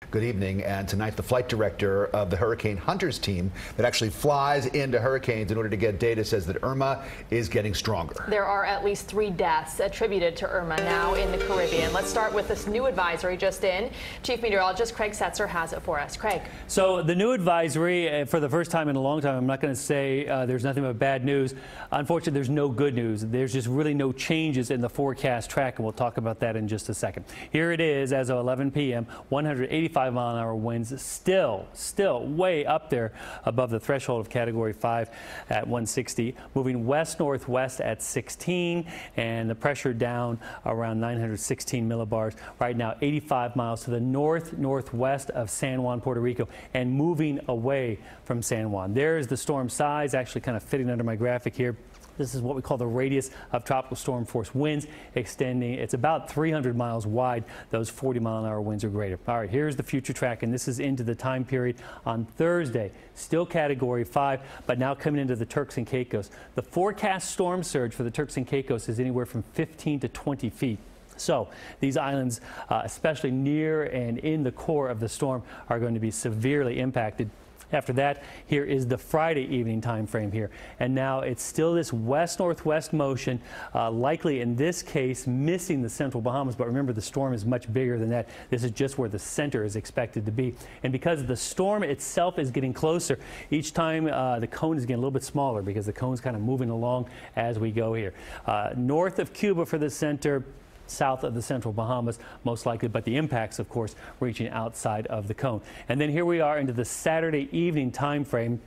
Good evening. And tonight, the flight director of the Hurricane Hunters team that actually flies into hurricanes in order to get data says that Irma is getting stronger. There are at least 3 deaths attributed to Irma now in the Caribbean. Let's start with this new advisory just in. Chief Meteorologist Craig Setzer has it for us. Craig. So the new advisory, for the first time in a long time, I'm not going to say there's nothing but bad news. Unfortunately, there's no good news. There's just really no changes in the forecast track, and we'll talk about that in just a second. Here it is as of 11 p.m. 185-mile-an-hour winds, still way up there above the threshold of Category 5 at 160, moving west-northwest at 16, and the pressure down around 916 millibars. Right now, 85 miles to the north-northwest of San Juan, Puerto Rico, and moving away from San Juan. There's the storm size, actually kind of fitting under my graphic here. This is what we call the radius of tropical storm force winds extending. It's about 300 miles wide. Those 40-mile-an-hour winds are greater. All right, here's the future track, and this is into the time period on Thursday. Still Category 5, but now coming into the Turks and Caicos. The forecast storm surge for the Turks and Caicos is anywhere from 15 to 20 feet. So these islands, especially near and in the core of the storm, are going to be severely impacted. After that, here is the Friday evening time frame here. And now it's still this west-northwest motion, likely in this case missing the central Bahamas. But remember, the storm is much bigger than that. This is just where the center is expected to be. And because the storm itself is getting closer, each time the cone is getting a little bit smaller because the cone's kind of moving along as we go here. North of Cuba for the center, south of the central Bahamas, most likely, but the impacts, of course, reaching outside of the cone. And then here we are into the Saturday evening time frame.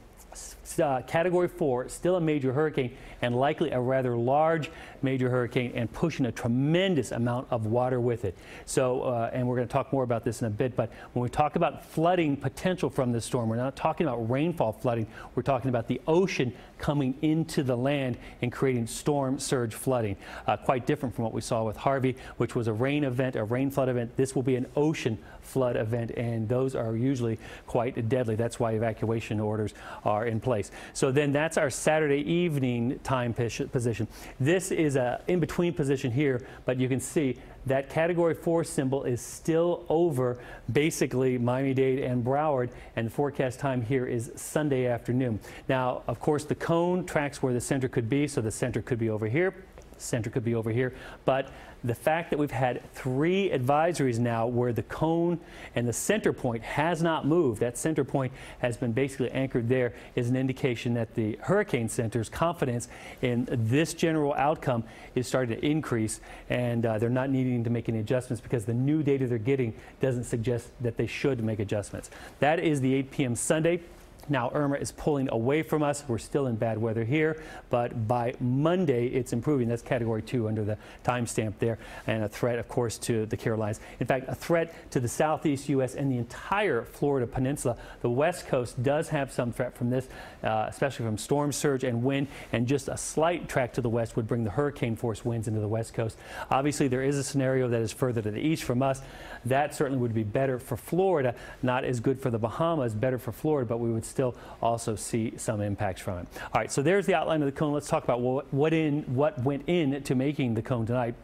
Category 4, still a major hurricane and likely a rather large major hurricane and pushing a tremendous amount of water with it. So, and we're going to talk more about this in a bit, but when we talk about flooding potential from this storm, we're not talking about rainfall flooding. We're talking about the ocean coming into the land and creating storm surge flooding. Quite different from what we saw with Harvey, which was a rain event, a rain flood event. This will be an ocean flood event, and those are usually quite deadly. That's why evacuation orders are in place. So then that's our Saturday evening time position. This is a in-between position here, but you can see that Category 4 symbol is still over basically Miami-Dade and Broward, and the forecast time here is Sunday afternoon. Now, of course, the cone tracks where the center could be, so the center could be over here. Center could be over here, but the fact that we've had 3 advisories now where the cone and the center point has not moved, that center point has been basically anchored there, is an indication that the hurricane center's confidence in this general outcome is starting to increase, and they're not needing to make any adjustments because the new data they're getting doesn't suggest that they should make adjustments. That is the 8 p.m. Sunday. Now Irma is pulling away from us. We're still in bad weather here, but by Monday it's improving. That's Category 2 under the timestamp there, and a threat, of course, to the Carolinas. In fact, a threat to the southeast U.S. and the entire Florida peninsula. The West Coast does have some threat from this, especially from storm surge and wind, and just a slight track to the west would bring the hurricane force winds into the West Coast. Obviously, there is a scenario that is further to the east from us. That certainly would be better for Florida, not as good for the Bahamas, better for Florida, but we would still also see some impacts from it. All right, so there's the outline of the cone. Let's talk about what went into making the cone tonight.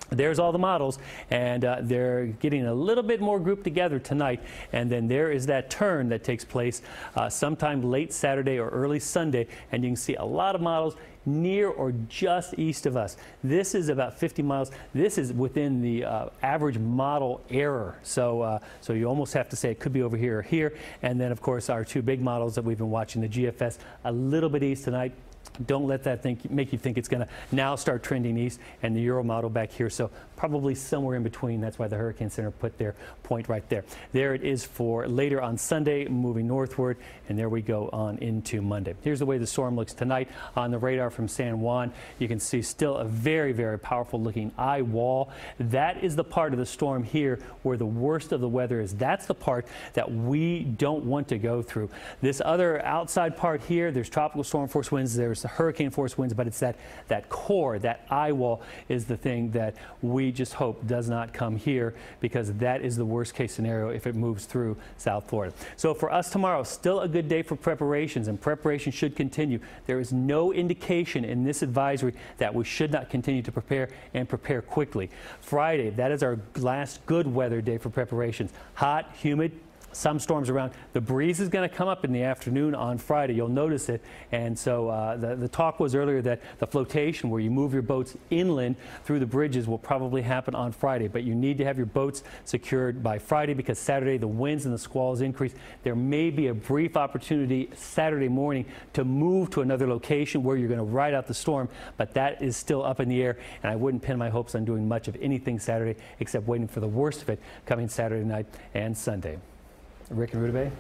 There's all the models, and they're getting a little bit more grouped together tonight. And then there is that turn that takes place sometime late Saturday or early Sunday, and you can see a lot of models near or just east of us. This is about 50 miles. This is within the average model error. So, so you almost have to say it could be over here or here. And then, of course, our 2 big models that we've been watching, the GFS, a little bit east tonight. Don't let that make you think it's going to now start trending east, and the Euro model back here. So probably somewhere in between. That's why the Hurricane Center put their point right there. There it is for later on Sunday, moving northward, and there we go on into Monday. Here's the way the storm looks tonight on the radar from San Juan. You can see still a very, very powerful looking eye wall. That is the part of the storm here where the worst of the weather is. That's the part that we don't want to go through. This other outside part here, there's tropical storm force winds. There's there's the hurricane force winds, but it's that core, that eye wall is the thing that we just hope does not come here, because that is the worst case scenario if it moves through South Florida. So for us tomorrow, still a good day for preparations, and preparation should continue. There is no indication in this advisory that we should not continue to prepare and prepare quickly. Friday, that is our last good weather day for preparations. Hot, humid, some storms around. The breeze is going to come up in the afternoon on Friday. You'll notice it. And so the talk was earlier that the flotation, where you move your boats inland through the bridges, will probably happen on Friday. But you need to have your boats secured by Friday, because Saturday the winds and the squalls increase. There may be a brief opportunity Saturday morning to move to another location where you're going to ride out the storm, but that is still up in the air. And I wouldn't pin my hopes on doing much of anything Saturday, except waiting for the worst of it coming Saturday night and Sunday. Rick and Rutabaga.